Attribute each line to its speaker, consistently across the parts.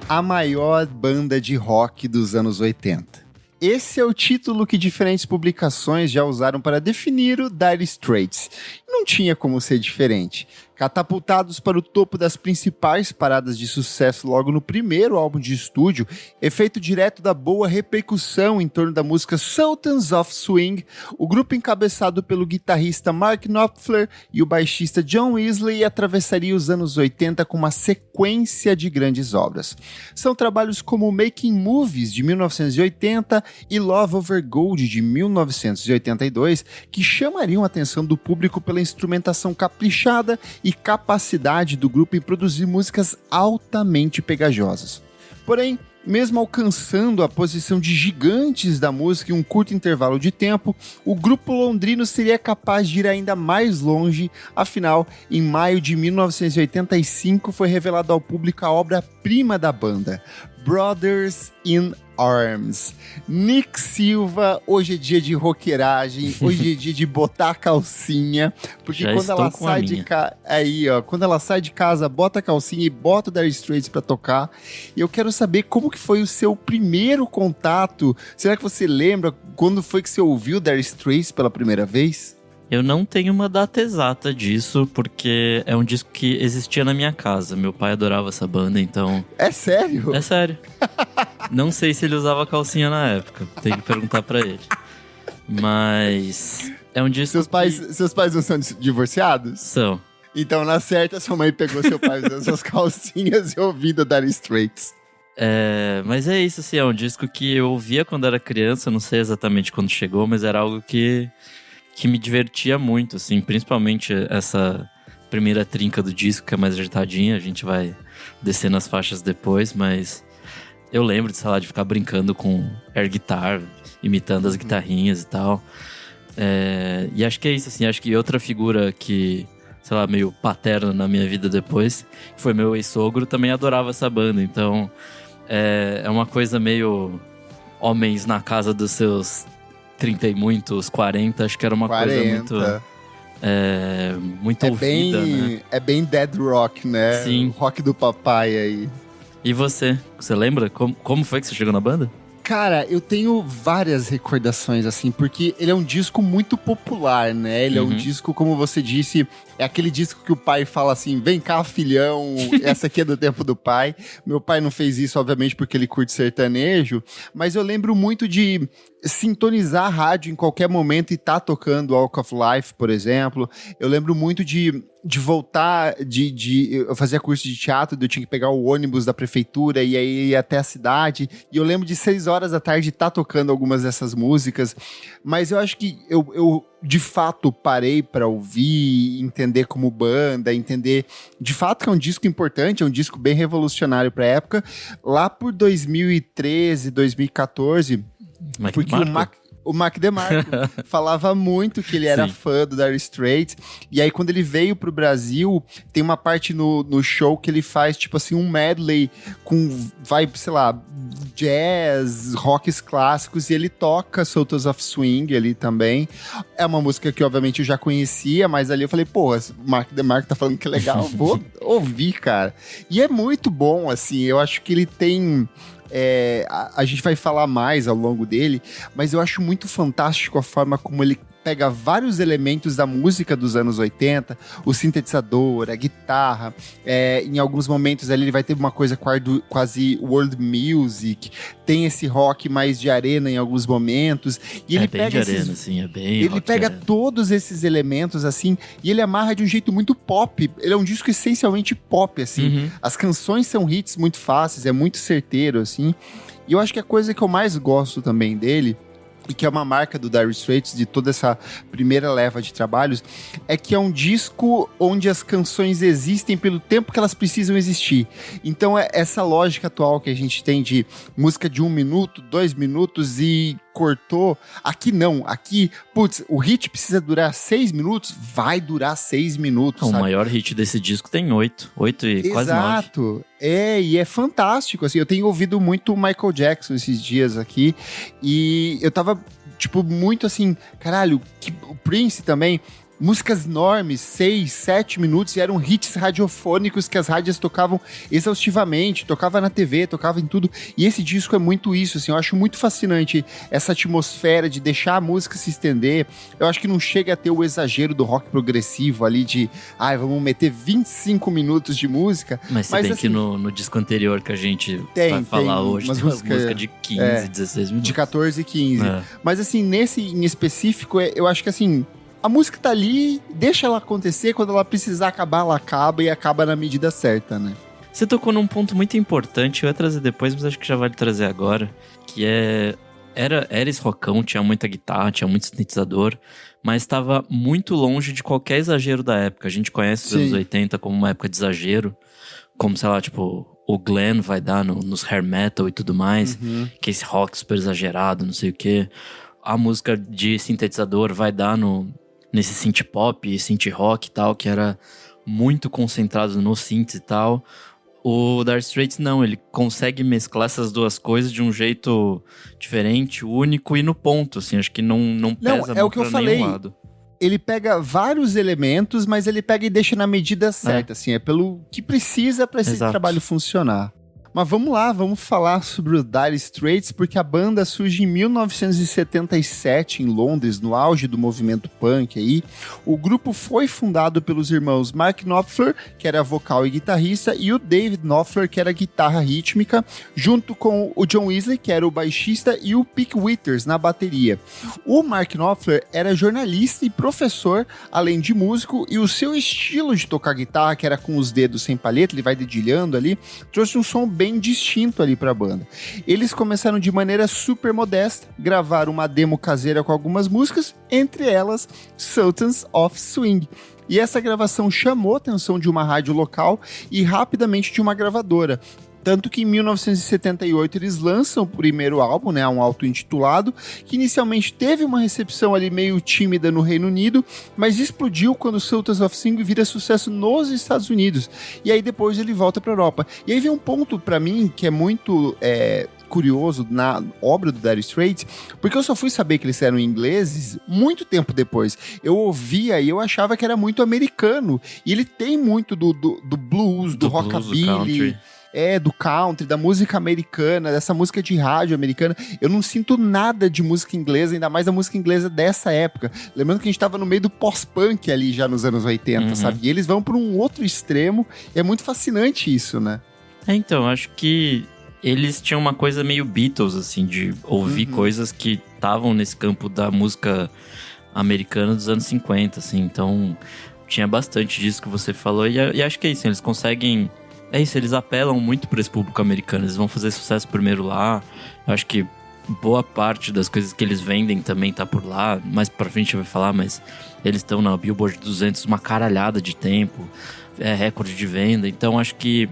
Speaker 1: a maior banda de rock dos anos 80. Esse é o título que diferentes publicações já usaram para definir o Dire Straits. Não tinha como ser diferente. Catapultados para o topo das principais paradas de sucesso logo no primeiro álbum de estúdio, efeito direto da boa repercussão em torno da música Sultans of Swing, o grupo encabeçado pelo guitarrista Mark Knopfler e o baixista John Wesley atravessaria os anos 80 com uma sequência de grandes obras. São trabalhos como Making Movies, de 1980, e Love Over Gold, de 1982, que chamariam a atenção do público pela instrumentação caprichada e capacidade do grupo em produzir músicas altamente pegajosas. Porém, mesmo alcançando a posição de gigantes da música em um curto intervalo de tempo, o grupo londrino seria capaz de ir ainda mais longe. Afinal, em maio de 1985 foi revelado ao público a obra-prima da banda, Brothers in Arms. Nick Silva, hoje é dia de roqueiragem, hoje é dia de botar a calcinha, porque
Speaker 2: já
Speaker 1: quando ela sai de casa, quando ela sai de casa, bota a calcinha e bota o Dire Straits pra tocar. E eu quero saber como que foi o seu primeiro contato. Será que você lembra quando foi que você ouviu o Dire Straits pela primeira vez?
Speaker 2: Eu não tenho uma data exata disso, porque é um disco que existia na minha casa. Meu pai adorava essa banda, então...
Speaker 1: É sério?
Speaker 2: É sério. Não sei se ele usava calcinha na época, tem que perguntar pra ele. Mas é um disco
Speaker 1: Seus pais não são divorciados?
Speaker 2: São.
Speaker 1: Então, na certa, sua mãe pegou seu pai usando suas calcinhas e ouvindo Dire Straits.
Speaker 2: Mas é isso, assim, é um disco que eu ouvia quando era criança, não sei exatamente quando chegou, mas era algo que me divertia muito, assim, principalmente essa primeira trinca do disco, que é mais agitadinha, a gente vai descer nas faixas depois, mas eu lembro, sei lá, de ficar brincando com air guitar, imitando as guitarrinhas e tal. E acho que é isso, assim, acho que outra figura que, sei lá, meio paterna na minha vida depois, foi meu ex-sogro, também adorava essa banda, então é uma coisa meio homens na casa dos seus 30 e muitos, 40, acho que era uma 40. Coisa muito ouvida, né?
Speaker 1: É bem dead rock, né?
Speaker 2: Sim.
Speaker 1: O rock do papai aí.
Speaker 2: E você? Você lembra? Como foi que você chegou na banda?
Speaker 1: Cara, eu tenho várias recordações, assim, porque ele é um disco muito popular, né? Ele é um disco, como você disse, é aquele disco que o pai fala assim, vem cá, filhão, essa aqui é do tempo do pai. Meu pai não fez isso, obviamente, porque ele curte sertanejo, mas eu lembro muito de sintonizar a rádio em qualquer momento e tá tocando Walk of Life, por exemplo. Eu lembro muito de voltar, eu fazia curso de teatro, eu tinha que pegar o ônibus da prefeitura e aí ir até a cidade, e eu lembro de 6 horas da tarde estar tocando algumas dessas músicas, mas eu acho que eu de fato parei para ouvir, entender como banda, entender de fato que é um disco importante, é um disco bem revolucionário para a época, lá por 2013, 2014, porque o Mac DeMarco falava muito que ele era fã do Dire Straits, e aí quando ele veio pro Brasil, tem uma parte no show que ele faz, tipo assim, um medley com vibe, sei lá, jazz, rocks clássicos, e ele toca Sultans of Swing ali também. É uma música que, obviamente, eu já conhecia, mas ali eu falei, pô, o Mac DeMarco tá falando que é legal, vou ouvir, cara. E é muito bom, assim, eu acho que ele tem... a gente vai falar mais ao longo dele, mas eu acho muito fantástico a forma como ele pega vários elementos da música dos anos 80, o sintetizador, a guitarra, em alguns momentos ali ele vai ter uma coisa quase world music, tem esse rock mais de arena em alguns momentos, e ele
Speaker 2: bem
Speaker 1: pega
Speaker 2: de arena, assim, é bem
Speaker 1: ele pega todos esses elementos, assim, e ele amarra de um jeito muito pop. Ele é um disco essencialmente pop, assim. As canções são hits muito fáceis, é muito certeiro, assim. E eu acho que a coisa que eu mais gosto também dele, e que é uma marca do Dire Straits, de toda essa primeira leva de trabalhos, é que é um disco onde as canções existem pelo tempo que elas precisam existir. Então, essa lógica atual que a gente tem de música de 1 minuto, 2 minutos e cortou, aqui não, aqui, putz, o hit precisa durar 6 minutos, vai durar 6 minutos,
Speaker 2: O
Speaker 1: sabe?
Speaker 2: maior hit desse disco tem 8 e quase 9.
Speaker 1: Exato, e é fantástico, assim, eu tenho ouvido muito Michael Jackson esses dias aqui, e eu tava, tipo, muito assim, caralho, o Prince também, músicas enormes, 6, 7 minutos, e eram hits radiofônicos que as rádios tocavam exaustivamente, tocava na TV, tocava em tudo, e esse disco é muito isso, assim, eu acho muito fascinante essa atmosfera de deixar a música se estender. Eu acho que não chega a ter o exagero do rock progressivo ali de, vamos meter 25 minutos de música.
Speaker 2: Mas se bem
Speaker 1: assim,
Speaker 2: que no disco anterior que a gente vai falar hoje, tem umas músicas de 15, 16 minutos.
Speaker 1: De 14 e 15. Mas assim, nesse em específico, eu acho que assim, a música tá ali, deixa ela acontecer, quando ela precisar acabar, ela acaba e acaba na medida certa, né?
Speaker 2: Você tocou num ponto muito importante, eu ia trazer depois, mas acho que já vale trazer agora, que era esse rockão, tinha muita guitarra, tinha muito sintetizador, mas estava muito longe de qualquer exagero da época. A gente conhece os anos 80 como uma época de exagero, como, sei lá, tipo, o Glenn vai dar nos hair metal e tudo mais, que é esse rock super exagerado, não sei o quê. A música de sintetizador vai dar nesse synth pop, synth rock e tal, que era muito concentrado no synth e tal. O Dire Straits não, ele consegue mesclar essas duas coisas de um jeito diferente, único e no ponto, assim, acho que não pesa
Speaker 1: é o que eu falei.
Speaker 2: Lado.
Speaker 1: Ele pega vários elementos, mas ele pega e deixa na medida certa, assim, é pelo que precisa para esse trabalho funcionar. Mas vamos lá, vamos falar sobre o Dire Straits, porque a banda surge em 1977 em Londres, no auge do movimento punk aí. O grupo foi fundado pelos irmãos Mark Knopfler, que era vocal e guitarrista, e o David Knopfler, que era guitarra rítmica, junto com o John Wesley, que era o baixista, e o Pick Withers na bateria. O Mark Knopfler era jornalista e professor, além de músico, e o seu estilo de tocar guitarra, que era com os dedos sem palheta, ele vai dedilhando ali, trouxe um som bem distinto ali pra banda. Eles começaram de maneira super modesta, gravaram uma demo caseira com algumas músicas, entre elas Sultans of Swing. E essa gravação chamou a atenção de uma rádio local e rapidamente de uma gravadora. Tanto que em 1978 eles lançam o primeiro álbum, né, um auto-intitulado, que inicialmente teve uma recepção ali meio tímida no Reino Unido, mas explodiu quando Sultans of Swing vira sucesso nos Estados Unidos. E aí depois ele volta para a Europa. E aí vem um ponto para mim que é muito curioso na obra do Dire Straits, porque eu só fui saber que eles eram ingleses muito tempo depois. Eu ouvia e eu achava que era muito americano. E ele tem muito do blues, do rockabilly... do country, da música americana, dessa música de rádio americana. Eu não sinto nada de música inglesa, ainda mais a música inglesa dessa época. Lembrando que a gente tava no meio do pós-punk ali já nos anos 80, sabe? E eles vão para um outro extremo, e é muito fascinante isso, né?
Speaker 2: Então, acho que eles tinham uma coisa meio Beatles, assim, de ouvir coisas que estavam nesse campo da música americana dos anos 50, assim. Então, tinha bastante disso que você falou, e acho que é isso, eles conseguem... É isso, eles apelam muito para esse público americano, eles vão fazer sucesso primeiro lá. Eu acho que boa parte das coisas que eles vendem também tá por lá. Mais pra frente a gente vai falar, mas eles estão na Billboard 200 uma caralhada de tempo. É recorde de venda, então acho que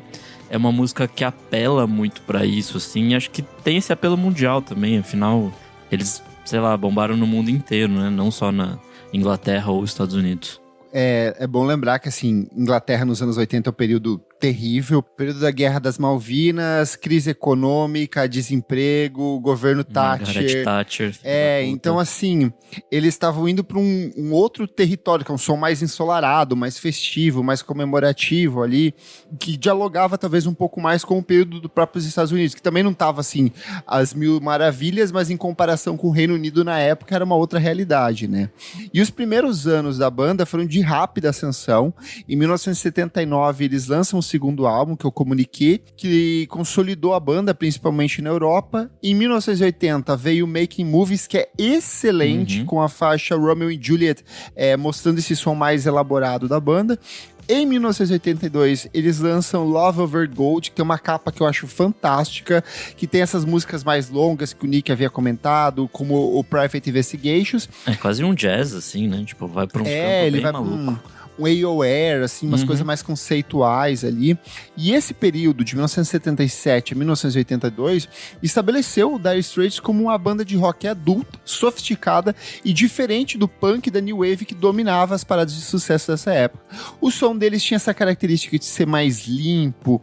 Speaker 2: é uma música que apela muito pra isso, assim. E acho que tem esse apelo mundial também, afinal, eles, sei lá, bombaram no mundo inteiro, né? Não só na Inglaterra ou Estados Unidos.
Speaker 1: É bom lembrar que, assim, Inglaterra nos anos 80 é um período terrível, período da Guerra das Malvinas, crise econômica, desemprego, governo Thatcher. Então assim, eles estavam indo para um outro território, que é um som mais ensolarado, mais festivo, mais comemorativo ali, que dialogava talvez um pouco mais com o período do próprios Estados Unidos, que também não estava assim, às mil maravilhas, mas em comparação com o Reino Unido na época era uma outra realidade, né? E os primeiros anos da banda foram de rápida ascensão. Em 1979 eles lançam o segundo álbum, que eu comuniquei, que consolidou a banda, principalmente na Europa. Em 1980 veio Making Movies, que é excelente, com a faixa Romeo e Juliet, mostrando esse som mais elaborado da banda. Em 1982, eles lançam Love Over Gold, que tem uma capa que eu acho fantástica, que tem essas músicas mais longas que o Nick havia comentado, como o Private Investigations.
Speaker 2: É quase um jazz, assim, né? Tipo, vai pra um campo bem maluco.
Speaker 1: um AOR, assim, umas coisas mais conceituais ali. E esse período, de 1977 a 1982, estabeleceu o Dire Straits como uma banda de rock adulta, sofisticada e diferente do punk e da New Wave que dominava as paradas de sucesso dessa época. O som deles tinha essa característica de ser mais limpo,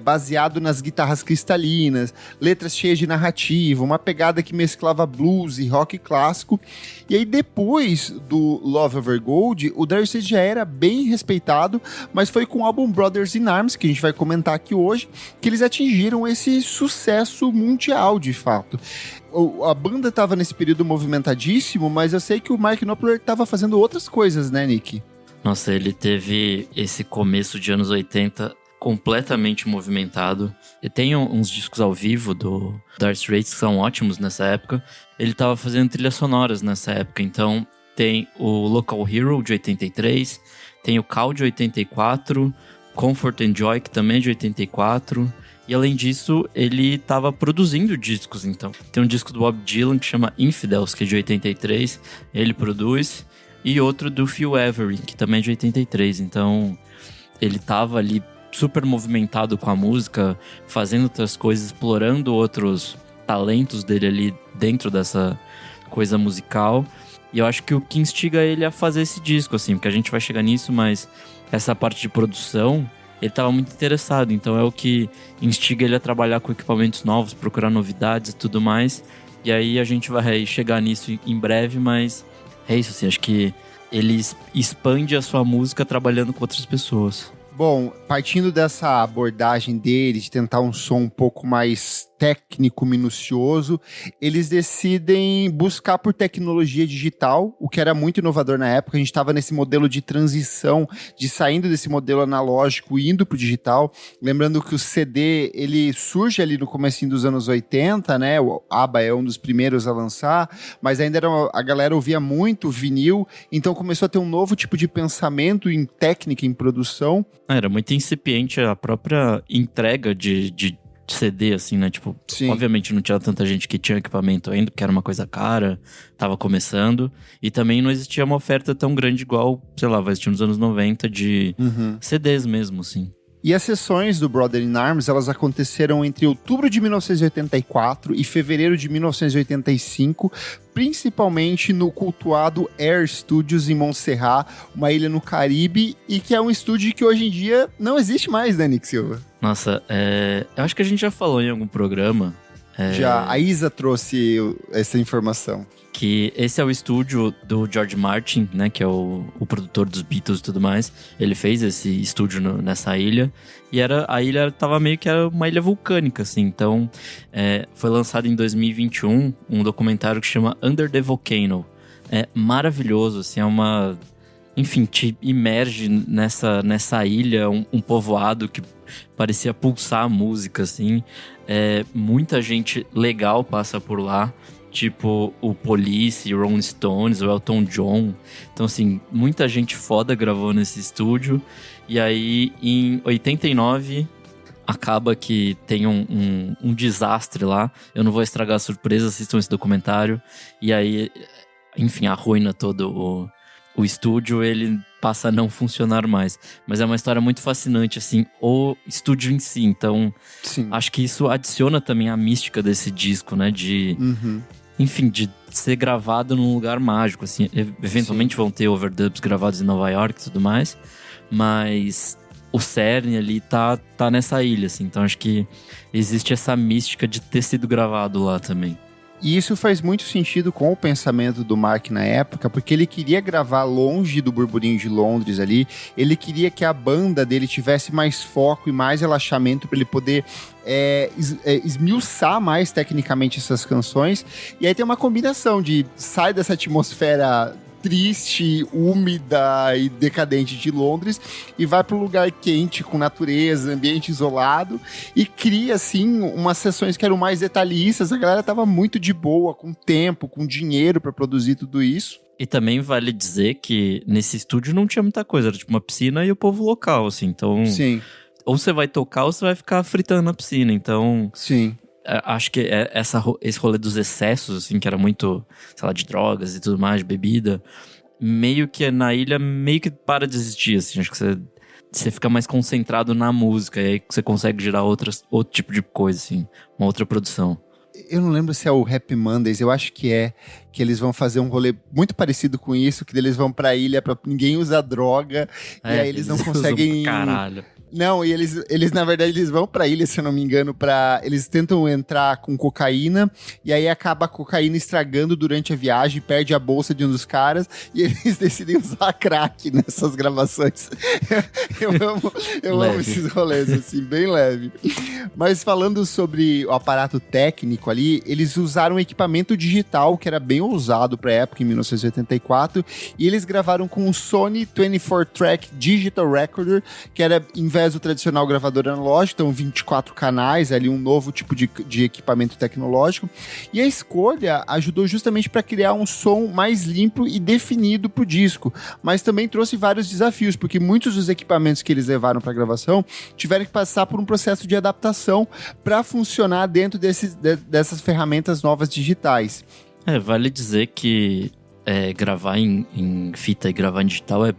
Speaker 1: baseado nas guitarras cristalinas, letras cheias de narrativa, uma pegada que mesclava blues e rock clássico. E aí depois do Love Over Gold, o Dire Straits já era bem respeitado, mas foi com o álbum Brothers in Arms, que a gente vai comentar aqui hoje, que eles atingiram esse sucesso mundial, de fato. A banda estava nesse período movimentadíssimo, mas eu sei que o Mark Knopfler estava fazendo outras coisas, né, Nick?
Speaker 2: Nossa, ele teve esse começo de anos 80 completamente movimentado. E tem uns discos ao vivo do Dire Straits que são ótimos nessa época. Ele tava fazendo trilhas sonoras nessa época, então tem o Local Hero de 83, tem o Call de 84, Comfort and Joy, que também é de 84, e além disso, ele tava produzindo discos, então. Tem um disco do Bob Dylan que chama Infidels, que é de 83, ele produz, e outro do Phil Avery, que também é de 83, então ele tava ali super movimentado com a música, fazendo outras coisas, explorando outros talentos dele ali dentro dessa coisa musical. E eu acho que o que instiga ele a fazer esse disco, assim, porque a gente vai chegar nisso, mas essa parte de produção, ele estava muito interessado, então é o que instiga ele a trabalhar com equipamentos novos, procurar novidades e tudo mais. E aí a gente vai chegar nisso em breve, mas é isso, assim, acho que ele expande a sua música trabalhando com outras pessoas.
Speaker 1: Bom, partindo dessa abordagem dele, de tentar um som um pouco mais técnico, minucioso, eles decidem buscar por tecnologia digital, o que era muito inovador na época. A gente estava nesse modelo de transição, de saindo desse modelo analógico e indo para o digital. Lembrando que o CD, ele surge ali no comecinho dos anos 80, né? O ABBA é um dos primeiros a lançar, mas ainda a galera ouvia muito vinil, então começou a ter um novo tipo de pensamento em técnica, em produção.
Speaker 2: Era muito incipiente a própria entrega de CD, assim, né? Tipo, sim, obviamente não tinha tanta gente que tinha equipamento ainda, porque era uma coisa cara, tava começando. E também não existia uma oferta tão grande igual, sei lá, vai existir nos anos 90 de CDs mesmo, assim.
Speaker 1: E as sessões do Brothers in Arms, elas aconteceram entre outubro de 1984 e fevereiro de 1985, principalmente no cultuado Air Studios em Montserrat, uma ilha no Caribe, e que é um estúdio que hoje em dia não existe mais, né, Nick Silva?
Speaker 2: Nossa, eu acho que a gente já falou em algum programa.
Speaker 1: Já, a Isa trouxe essa informação.
Speaker 2: Que esse é o estúdio do George Martin, né? Que é o produtor dos Beatles e tudo mais. Ele fez esse estúdio nessa ilha. E a ilha tava meio que era uma ilha vulcânica, assim. Então, foi lançado em 2021 um documentário que chama Under the Volcano. É maravilhoso, assim, enfim, te imerge nessa ilha, um povoado que parecia pulsar a música, assim. Muita gente legal passa por lá. Tipo, o Police, o Rolling Stones, o Elton John. Então, assim, muita gente foda gravou nesse estúdio. E aí, em 89, acaba que tem um desastre lá. Eu não vou estragar a surpresa, assistam esse documentário. E aí, enfim, arruina todo o estúdio, ele passa a não funcionar mais. Mas é uma história muito fascinante, assim, o estúdio em si. Então, sim, acho que isso adiciona também a mística desse disco, né? Enfim, de ser gravado num lugar mágico, assim. Eventualmente, sim, vão ter overdubs gravados em Nova York e tudo mais, mas o cerne ali tá nessa ilha, assim. Então acho que existe essa mística de ter sido gravado lá também.
Speaker 1: E isso faz muito sentido com o pensamento do Mark na época, porque ele queria gravar longe do burburinho de Londres ali, ele queria que a banda dele tivesse mais foco e mais relaxamento para ele poder esmiuçar mais tecnicamente essas canções. E aí tem uma combinação de sai dessa atmosfera triste, úmida e decadente de Londres e vai para um lugar quente, com natureza, ambiente isolado e cria, assim, umas sessões que eram mais detalhistas. A galera tava muito de boa, com tempo, com dinheiro para produzir tudo isso.
Speaker 2: E também vale dizer que nesse estúdio não tinha muita coisa, era tipo uma piscina e o povo local, assim, então...
Speaker 1: Sim.
Speaker 2: Ou você vai tocar ou você vai ficar fritando na piscina, então...
Speaker 1: Sim.
Speaker 2: Acho que esse rolê dos excessos, assim, que era muito, sei lá, de drogas e tudo mais, de bebida, meio que na ilha, meio que para de existir, assim. Acho que você fica mais concentrado na música, e aí você consegue gerar outro tipo de coisa, assim, uma outra produção.
Speaker 1: Eu não lembro se é o Happy Mondays, eu acho que é, que eles vão fazer um rolê muito parecido com isso, que eles vão pra ilha pra ninguém usar droga, e aí eles não conseguem...
Speaker 2: Caralho.
Speaker 1: Não, e eles na verdade, eles vão pra ilha, se eu não me engano, eles tentam entrar com cocaína, e aí acaba a cocaína estragando durante a viagem, perde a bolsa de um dos caras, e eles decidem usar crack nessas gravações. Eu amo esses rolês, assim, bem leve. Mas falando sobre o aparato técnico ali, eles usaram equipamento digital, que era bem ousado pra época, em 1984, e eles gravaram com o Sony 24-Track Digital Recorder, que era, em vez do tradicional gravador analógico, então 24 canais, ali um novo tipo de equipamento tecnológico, e a escolha ajudou justamente para criar um som mais limpo e definido pro disco, mas também trouxe vários desafios, porque muitos dos equipamentos que eles levaram para gravação tiveram que passar por um processo de adaptação para funcionar dentro dessas ferramentas novas digitais.
Speaker 2: Vale dizer que gravar em fita e gravar em digital é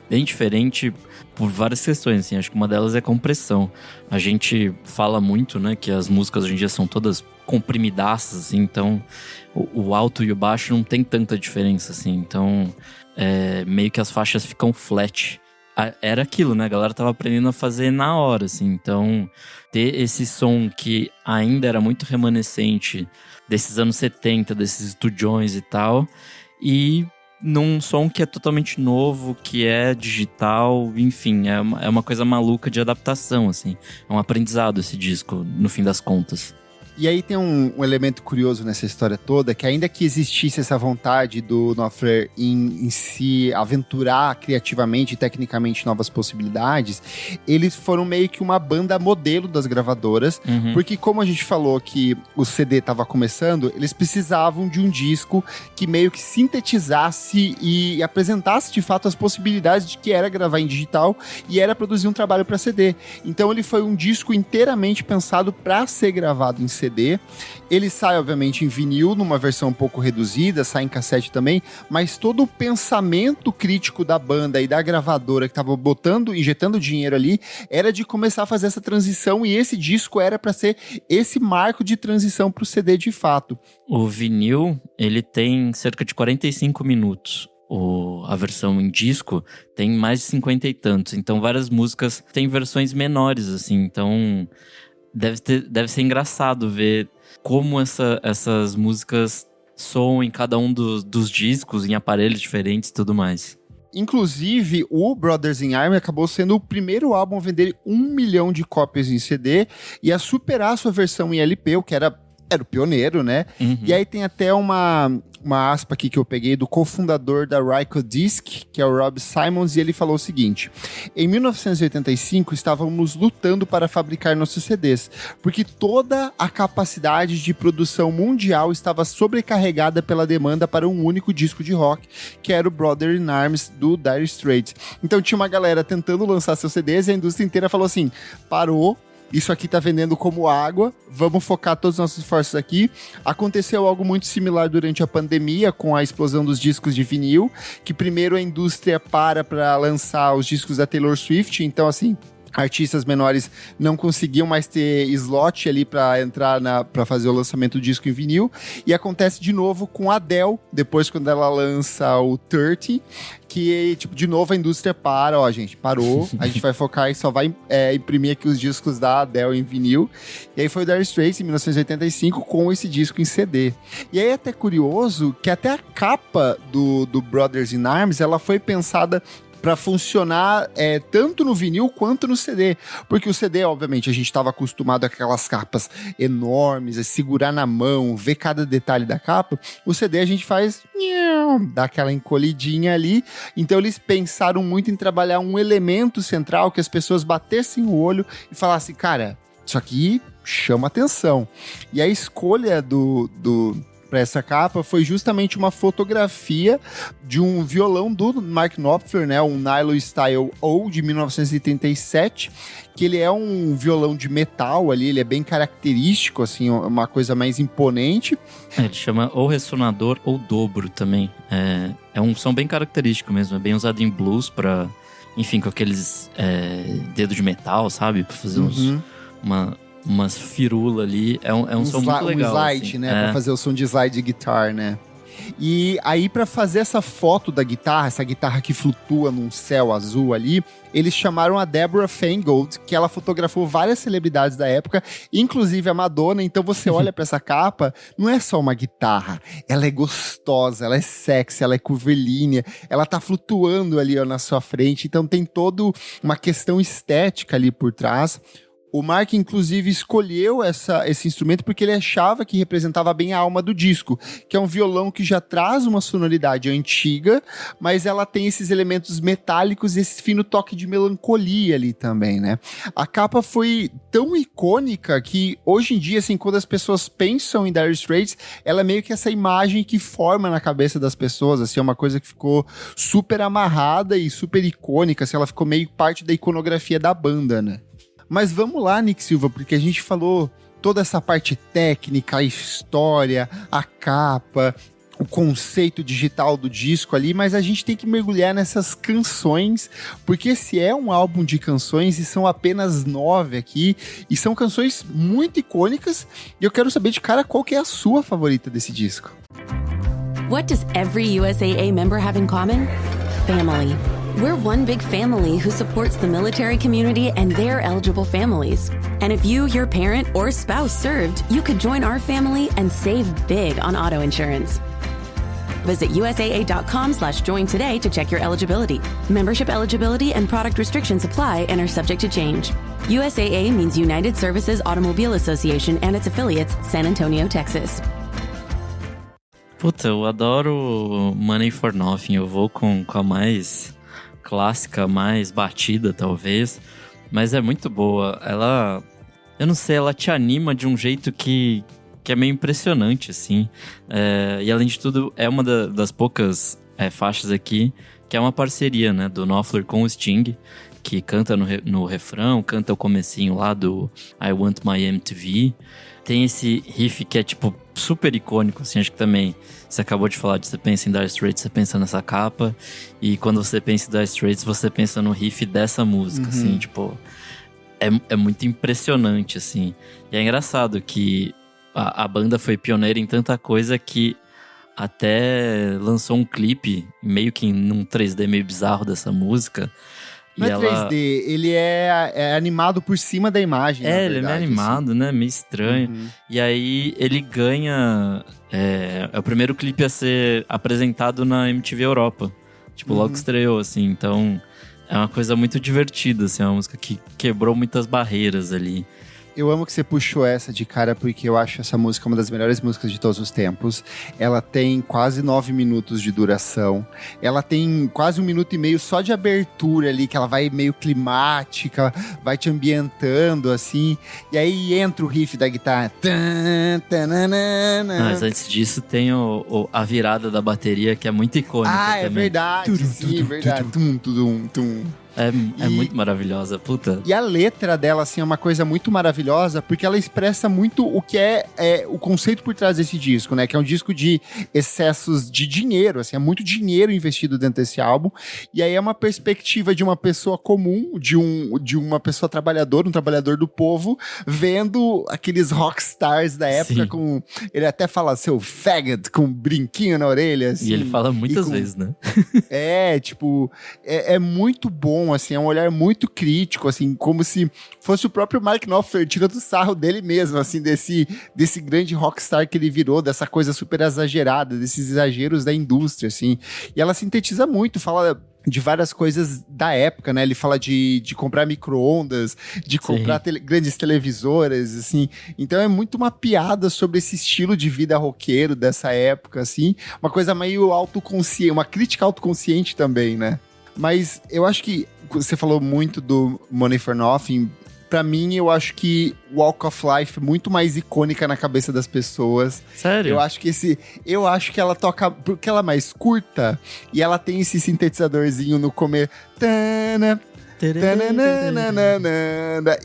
Speaker 2: bem diferente por várias questões, assim. Acho que uma delas é compressão. A gente fala muito, né, que as músicas hoje em dia são todas comprimidaças, assim, então o alto e o baixo não tem tanta diferença, assim. Então, meio que as faixas ficam flat. Era aquilo, né? A galera tava aprendendo a fazer na hora, assim. Então, ter esse som que ainda era muito remanescente desses anos 70, desses estúdios e tal, e num som que é totalmente novo, que é digital, enfim, é uma coisa maluca de adaptação, assim. É um aprendizado esse disco, no fim das contas.
Speaker 1: E aí tem um elemento curioso nessa história toda, que ainda que existisse essa vontade do Knopfler em se aventurar criativamente e tecnicamente novas possibilidades, eles foram meio que uma banda modelo das gravadoras, porque como a gente falou que o CD estava começando, eles precisavam de um disco que meio que sintetizasse e apresentasse de fato as possibilidades de que era gravar em digital e era produzir um trabalho para CD. Então ele foi um disco inteiramente pensado para ser gravado em CD. Ele sai, obviamente, em vinil, numa versão um pouco reduzida, sai em cassete também, mas todo o pensamento crítico da banda e da gravadora que estava injetando dinheiro ali, era de começar a fazer essa transição, e esse disco era para ser esse marco de transição para o CD de fato.
Speaker 2: O vinil, ele tem cerca de 45 minutos. A versão em disco tem mais de 50 e tantos. Então, várias músicas têm versões menores, assim. Então, deve ser engraçado ver como essas músicas soam em cada um dos discos, em aparelhos diferentes e tudo mais.
Speaker 1: Inclusive, o Brothers in Arms acabou sendo o primeiro álbum a vender 1 milhão de cópias em CD e a superar sua versão em LP, o que era o pioneiro, né? E aí tem até uma aspa aqui que eu peguei do cofundador da Rykodisc, que é o Rob Simmons, e ele falou o seguinte: em 1985 estávamos lutando para fabricar nossos CDs, porque toda a capacidade de produção mundial estava sobrecarregada pela demanda para um único disco de rock, que era o Brothers in Arms do Dire Straits. Então tinha uma galera tentando lançar seus CDs e a indústria inteira falou assim: parou, isso aqui tá vendendo como água, vamos focar todos os nossos esforços aqui. Aconteceu algo muito similar durante a pandemia, com a explosão dos discos de vinil, que primeiro a indústria para lançar os discos da Taylor Swift, então assim, artistas menores não conseguiam mais ter slot ali para entrar para fazer o lançamento do disco em vinil, e acontece de novo com a Adele, depois quando ela lança o 30, que, tipo, de novo a indústria gente, parou, a gente vai focar e só vai imprimir aqui os discos da Adele em vinil. E aí foi o Dire Straits em 1985 com esse disco em CD. E aí é até curioso que até a capa do Brothers in Arms, ela foi pensada para funcionar tanto no vinil quanto no CD. Porque o CD, obviamente, a gente estava acostumado a aquelas capas enormes, a segurar na mão, ver cada detalhe da capa. O CD a gente faz... dá aquela encolhidinha ali. Então eles pensaram muito em trabalhar um elemento central que as pessoas batessem o olho e falassem, cara, isso aqui chama atenção. E a escolha para essa capa foi justamente uma fotografia de um violão do Mark Knopfler, né, um Nylon Style O de 1937, que ele é um violão de metal ali, ele é bem característico, assim, uma coisa mais imponente.
Speaker 2: Ele chama ou ressonador ou dobro também. é um som bem característico mesmo, é bem usado em blues pra, enfim, com aqueles dedo de metal, sabe? Pra fazer umas firula ali. É um som muito legal.
Speaker 1: Um slide,
Speaker 2: assim.
Speaker 1: né? Pra fazer o som de slide de guitar, né? E aí, pra fazer essa foto da guitarra, essa guitarra que flutua num céu azul ali, eles chamaram a Deborah Feingold, que ela fotografou várias celebridades da época, inclusive a Madonna. Então você olha pra essa capa, não é só uma guitarra, ela é gostosa, ela é sexy, ela é curvilínea, ela tá flutuando ali, ó, na sua frente. Então tem toda uma questão estética ali por trás. O Mark, inclusive, escolheu esse instrumento porque ele achava que representava bem a alma do disco, que é um violão que já traz uma sonoridade antiga, mas ela tem esses elementos metálicos e esse fino toque de melancolia ali também, né? A capa foi tão icônica que, hoje em dia, assim, quando as pessoas pensam em Dire Straits, ela é meio que essa imagem que forma na cabeça das pessoas, assim, é uma coisa que ficou super amarrada e super icônica, assim, ela ficou meio parte da iconografia da banda, né? Mas vamos lá, Nick Silva, porque a gente falou toda essa parte técnica, a história, a capa, o conceito digital do disco ali, mas a gente tem que mergulhar nessas canções, porque esse é um álbum de canções e são apenas 9 aqui, e são canções muito icônicas, e eu quero saber de cara qual que é a sua favorita desse disco.
Speaker 3: What does every USAA member have in common? Family. We're one big family who supports the military community and their eligible families. And if you, your parent, or spouse served, you could join our family and save big on auto insurance. Visit USAA.com/join today to check your eligibility. Membership eligibility and product restrictions apply and are subject to change. USAA means United Services Automobile Association and its affiliates, San Antonio, Texas.
Speaker 2: Puta, eu adoro Money for Nothing. Eu vou com a mais clássica, mais batida, talvez. Mas é muito boa. Ela, eu não sei, ela te anima de um jeito que é meio impressionante, assim. E além de tudo, é uma das poucas faixas aqui que é uma parceria, né, do Knopfler com o Sting, que canta no refrão, canta o comecinho lá do I Want My MTV. Tem esse riff que é, tipo, super icônico, assim, acho que também você acabou de falar de você pensa em Dire Straits, você pensa nessa capa, e quando você pensa em Dire Straits, você pensa no riff dessa música, assim, tipo, é muito impressionante, assim. E é engraçado que a banda foi pioneira em tanta coisa que até lançou um clipe, meio que num 3D meio bizarro dessa música.
Speaker 1: Não é 3D, ele é animado por cima da imagem, na verdade,
Speaker 2: ele é meio animado, assim, né? Meio estranho. E aí ele ganha... É o primeiro clipe a ser apresentado na MTV Europa. Tipo, logo estreou, assim. Então, é uma coisa muito divertida, assim. É uma música que quebrou muitas barreiras ali.
Speaker 1: Eu amo que você puxou essa de cara, porque eu acho essa música uma das melhores músicas de todos os tempos. Ela tem quase 9 minutos de duração. Ela tem quase 1 minuto e meio só de abertura ali, que ela vai meio climática, vai te ambientando, assim. E aí entra o riff da guitarra.
Speaker 2: Mas antes disso tem a virada da bateria, que é muito icônica também.
Speaker 1: É verdade, sim, verdade.
Speaker 2: É muito maravilhosa, puta.
Speaker 1: E a letra dela, assim, é uma coisa muito maravilhosa, porque ela expressa muito o que é o conceito por trás desse disco, né? Que é um disco de excessos de dinheiro, assim, é muito dinheiro investido dentro desse álbum. E aí é uma perspectiva de uma pessoa comum, de uma pessoa trabalhadora, um trabalhador do povo, vendo aqueles rockstars da época. Com... Ele até fala, seu faggot, com um brinquinho na orelha, assim.
Speaker 2: E ele fala muitas vezes, né?
Speaker 1: É muito bom, assim, é um olhar muito crítico, assim, como se fosse o próprio Mark Knopfler tirando sarro dele mesmo, assim, desse grande rockstar que ele virou, dessa coisa super exagerada, desses exageros da indústria, assim. E ela sintetiza muito, fala de várias coisas da época, né? Ele fala de comprar micro-ondas, de comprar grandes televisoras, assim. Então é muito uma piada sobre esse estilo de vida roqueiro dessa época, assim. Uma coisa meio autoconsciente, uma crítica autoconsciente também, né? Mas eu acho que você falou muito do Money for Nothing. Pra mim, eu acho que Walk of Life é muito mais icônica na cabeça das pessoas.
Speaker 2: Sério?
Speaker 1: Eu acho que ela toca... Porque ela é mais curta e ela tem esse sintetizadorzinho no começo.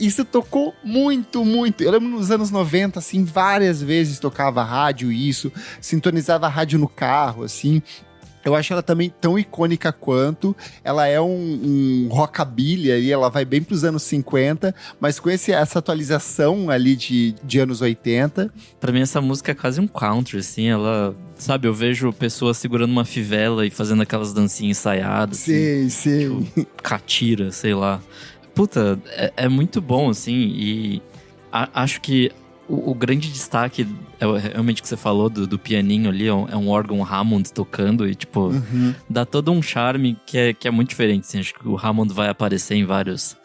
Speaker 1: Isso tocou muito, muito. Eu lembro nos anos 90, assim, várias vezes tocava rádio isso. Sintonizava rádio no carro, assim... Eu acho ela também tão icônica quanto. Ela é um rockabilly ali, ela vai bem pros anos 50, mas com essa atualização ali de anos 80.
Speaker 2: Pra mim, essa música é quase um country, assim. Ela, sabe, eu vejo pessoas segurando uma fivela e fazendo aquelas dancinhas ensaiadas.
Speaker 1: Sim,
Speaker 2: assim,
Speaker 1: sim.
Speaker 2: Tipo, catira, sei lá. Puta, é muito bom, assim, e acho que o grande destaque é realmente o que você falou do pianinho ali, é um órgão Hammond tocando e, tipo, dá todo um charme que é muito diferente, assim. Acho que o Hammond vai aparecer em vários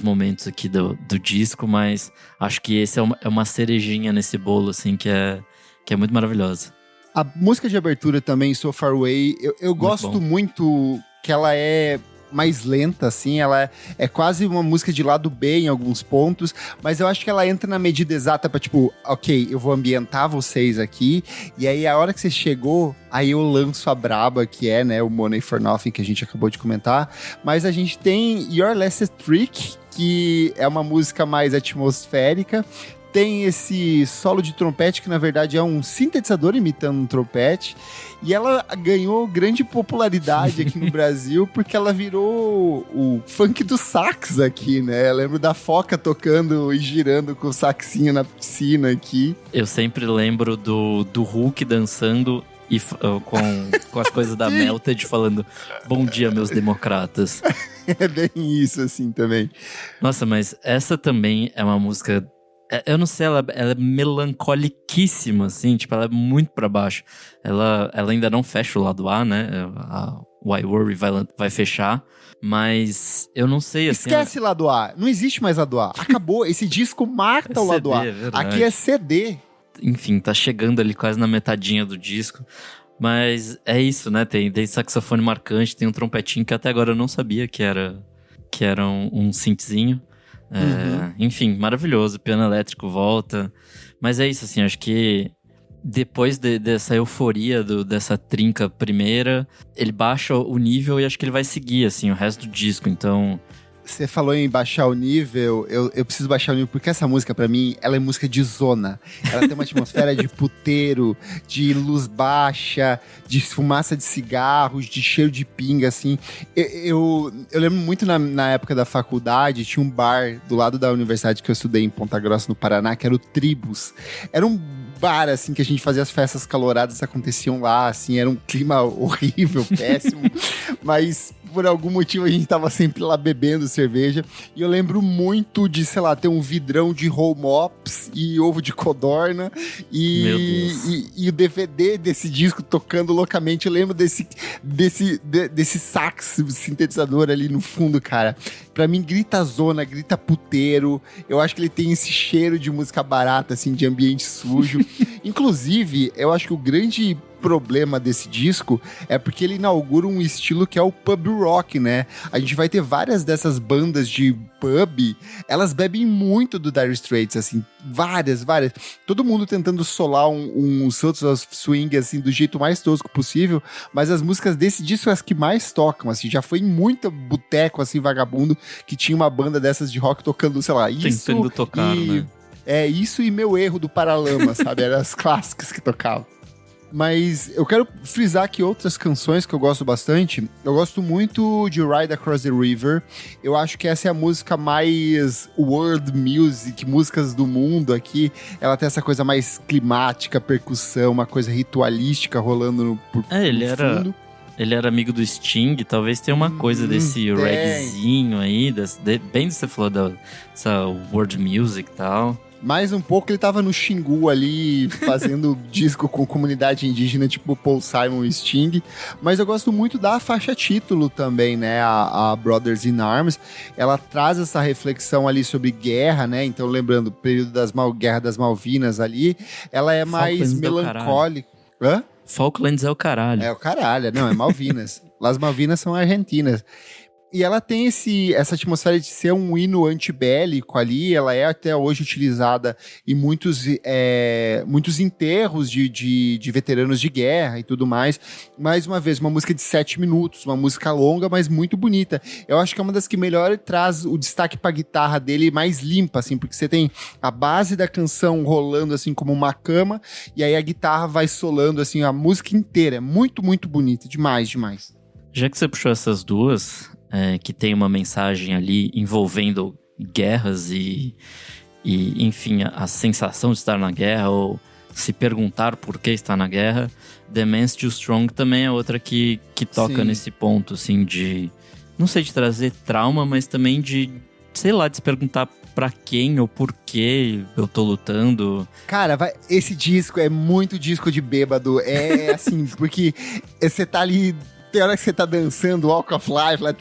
Speaker 2: momentos aqui do disco, mas acho que esse é uma cerejinha nesse bolo, assim, que é muito maravilhosa.
Speaker 1: A música de abertura também, So Far Away, eu gosto muito que ela é mais lenta, assim, ela é quase uma música de lado B em alguns pontos, mas eu acho que ela entra na medida exata pra, tipo, ok, eu vou ambientar vocês aqui, e aí a hora que você chegou, aí eu lanço a braba, que é, né, o Money for Nothing, que a gente acabou de comentar, mas a gente tem Your Last Trick, que é uma música mais atmosférica, tem esse solo de trompete, que na verdade é um sintetizador imitando um trompete, e ela ganhou grande popularidade aqui no Brasil, porque ela virou o funk do sax aqui, né? Eu lembro da Foca tocando e girando com o saxinho na piscina aqui.
Speaker 2: Eu sempre lembro do Hulk dançando e com as coisas da Melted falando bom dia, meus democratas.
Speaker 1: É bem isso, assim, também.
Speaker 2: Nossa, mas essa também é uma música... Eu não sei, ela é melancolicíssima, assim, tipo, ela é muito pra baixo. Ela ainda não fecha o lado A, né? A Why Worry vai fechar, mas eu não sei, assim...
Speaker 1: Esquece lado A, não existe mais lado A. Acabou, esse disco mata o lado A. Aqui é CD.
Speaker 2: Enfim, tá chegando ali quase na metadinha do disco. Mas é isso, né? Tem saxofone marcante, tem um trompetinho que até agora eu não sabia que era um synthzinho. Enfim, maravilhoso, piano elétrico volta, mas é isso, assim, acho que depois dessa euforia dessa trinca primeira, ele baixa o nível e acho que ele vai seguir, assim, o resto do disco, então...
Speaker 1: Você falou em baixar o nível, eu preciso baixar o nível, porque essa música, pra mim, ela é música de zona. Ela tem uma atmosfera de puteiro, de luz baixa, de fumaça de cigarros, de cheiro de pinga, assim. Eu lembro muito na época da faculdade, tinha um bar do lado da universidade que eu estudei em Ponta Grossa, no Paraná, que era o Tribus. Era um bar, assim, que a gente fazia as festas caloradas, aconteciam lá, assim, era um clima horrível, péssimo, mas por algum motivo a gente tava sempre lá bebendo cerveja, e eu lembro muito de, sei lá, ter um vidrão de Roll Mops e ovo de codorna, e o DVD desse disco tocando loucamente. Eu lembro desse sax sintetizador ali no fundo, cara. Pra mim, grita zona, grita puteiro. Eu acho que ele tem esse cheiro de música barata, assim, de ambiente sujo. Inclusive, eu acho que o grande problema desse disco é porque ele inaugura um estilo que é o pub rock, né? A gente vai ter várias dessas bandas de pub, elas bebem muito do Dire Straits, assim, várias. Todo mundo tentando solar um Sultans of Swing, assim, do jeito mais tosco possível, mas as músicas desse disco são as que mais tocam, assim, já foi em muito boteco, assim, vagabundo, que tinha uma banda dessas de rock tocando, sei lá, isso
Speaker 2: tentando tocar, né?
Speaker 1: É, isso e Meu Erro do Paralama, sabe? Eram as clássicas que tocavam. Mas eu quero frisar aqui outras canções que eu gosto bastante. Eu gosto muito de Ride Across the River. Eu acho que essa é a música mais world music, músicas do mundo aqui. Ela tem essa coisa mais climática, percussão, uma coisa ritualística rolando por fundo.
Speaker 2: Ele era amigo do Sting, talvez tenha uma coisa desse reggaezinho aí, bem que você falou dessa world music e tal.
Speaker 1: Mais um pouco ele tava no Xingu ali, fazendo disco com comunidade indígena, tipo Paul Simon e Sting. Mas eu gosto muito da faixa título também, né? A Brothers in Arms. Ela traz essa reflexão ali sobre guerra, né? Então, lembrando, o período Guerra das Malvinas ali, ela é mais melancólica. Hã?
Speaker 2: Falklands é o caralho.
Speaker 1: É o caralho, não, é Malvinas. Las Malvinas são argentinas. E ela tem essa atmosfera de ser um hino antibélico ali, ela é até hoje utilizada em muitos enterros de veteranos de guerra e tudo mais. Mais uma vez, uma música de 7 minutos, uma música longa, mas muito bonita. Eu acho que é uma das que melhor traz o destaque pra guitarra dele mais limpa, assim, porque você tem a base da canção rolando, assim, como uma cama, e aí a guitarra vai solando, assim, a música inteira. É muito, muito bonita, demais, demais.
Speaker 2: Já que você puxou essas duas, que tem uma mensagem ali envolvendo guerras e enfim, a sensação de estar na guerra ou se perguntar por que está na guerra, The Man's Too Strong também é outra que toca
Speaker 1: Sim.
Speaker 2: nesse ponto, assim, de, não sei, de trazer trauma, mas também de, sei lá, de se perguntar pra quem ou por que eu tô lutando.
Speaker 1: Cara, esse disco é muito disco de bêbado. É assim, porque você tá ali. Tem hora que você tá dançando Walk of Life, lá,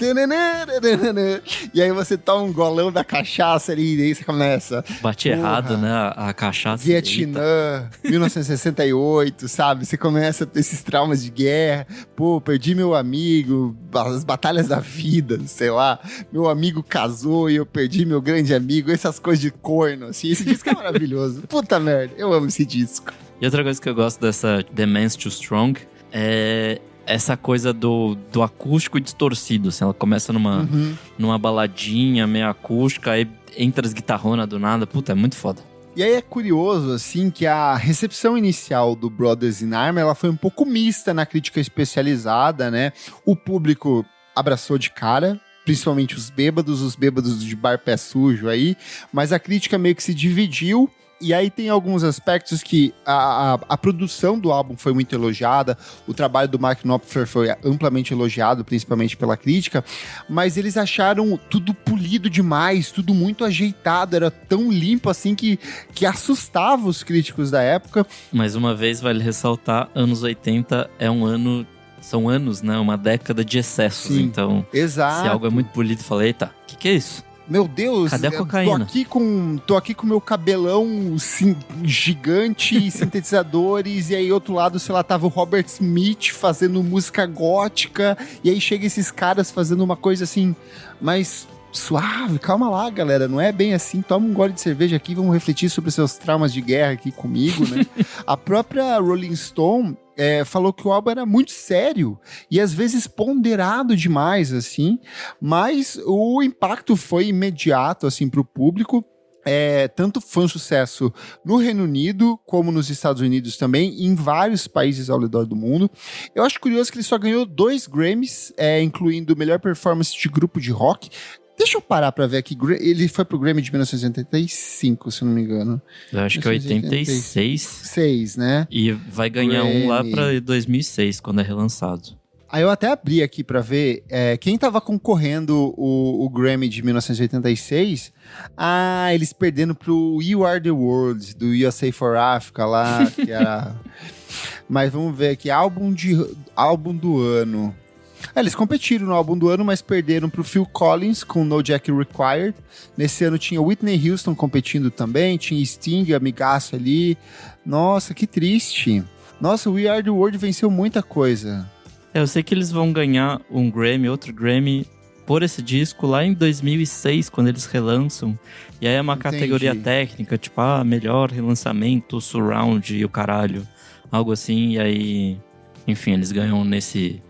Speaker 1: e aí você toma um golão da cachaça ali, e aí você começa.
Speaker 2: Bate errado, né? A cachaça.
Speaker 1: Vietnã, 1968, sabe? Você começa a ter esses traumas de guerra. Pô, perdi meu amigo, as batalhas da vida, sei lá. Meu amigo casou e eu perdi meu grande amigo. Essas coisas de corno, assim. Esse disco é maravilhoso. Puta merda, eu amo esse disco.
Speaker 2: E outra coisa que eu gosto dessa The Man's Too Strong é essa coisa do acústico distorcido, assim, ela começa numa baladinha meio acústica, aí entra as guitarronas do nada, puta, é muito foda.
Speaker 1: E aí é curioso, assim, que a recepção inicial do Brothers in Arms, ela foi um pouco mista na crítica especializada, né? O público abraçou de cara, principalmente os bêbados de bar pé sujo aí, mas a crítica meio que se dividiu. E aí tem alguns aspectos que a produção do álbum foi muito elogiada, o trabalho do Mark Knopfler foi amplamente elogiado, principalmente pela crítica, mas eles acharam tudo polido demais, tudo muito ajeitado, era tão limpo assim que assustava os críticos da época.
Speaker 2: Mais uma vez, vale ressaltar, anos 80 é um ano... São anos, né? Uma década de excessos. Sim, então,
Speaker 1: exato.
Speaker 2: Se algo é muito polido, fala, eita, o que é isso?
Speaker 1: Meu Deus,
Speaker 2: cadê a cocaína?
Speaker 1: Tô aqui com meu cabelão gigante, sintetizadores, e aí outro lado, sei lá, tava o Robert Smith fazendo música gótica, e aí chega esses caras fazendo uma coisa assim, mais suave, calma lá, galera, não é bem assim, toma um gole de cerveja aqui, vamos refletir sobre seus traumas de guerra aqui comigo, né? A própria Rolling Stone falou que o álbum era muito sério e às vezes ponderado demais, assim, mas o impacto foi imediato, assim, pro público. Tanto foi um sucesso no Reino Unido, como nos Estados Unidos também, e em vários países ao redor do mundo. Eu acho curioso que ele só ganhou 2 Grammys, incluindo melhor performance de grupo de rock. Deixa eu parar pra ver aqui. Ele foi pro Grammy de 1985, se não me engano.
Speaker 2: Eu acho que é 86.
Speaker 1: 6, né?
Speaker 2: E vai ganhar Grammy. Um lá pra 2006, quando é relançado.
Speaker 1: Aí eu até abri aqui pra ver quem tava concorrendo o Grammy de 1986. Eles perderam pro You Are The World, do USA for Africa lá, que era... Mas vamos ver aqui, álbum do ano. Eles competiram no álbum do ano, mas perderam pro Phil Collins com No Jack Required. Nesse ano tinha Whitney Houston competindo também, tinha Sting, amigaço ali. Nossa, que triste. Nossa, o We Are The World venceu muita coisa.
Speaker 2: Eu sei que eles vão ganhar um Grammy, outro Grammy, por esse disco lá em 2006, quando eles relançam. E aí é uma categoria técnica, tipo, melhor relançamento, surround e o caralho. Algo assim, e aí... Enfim, eles ganham nesse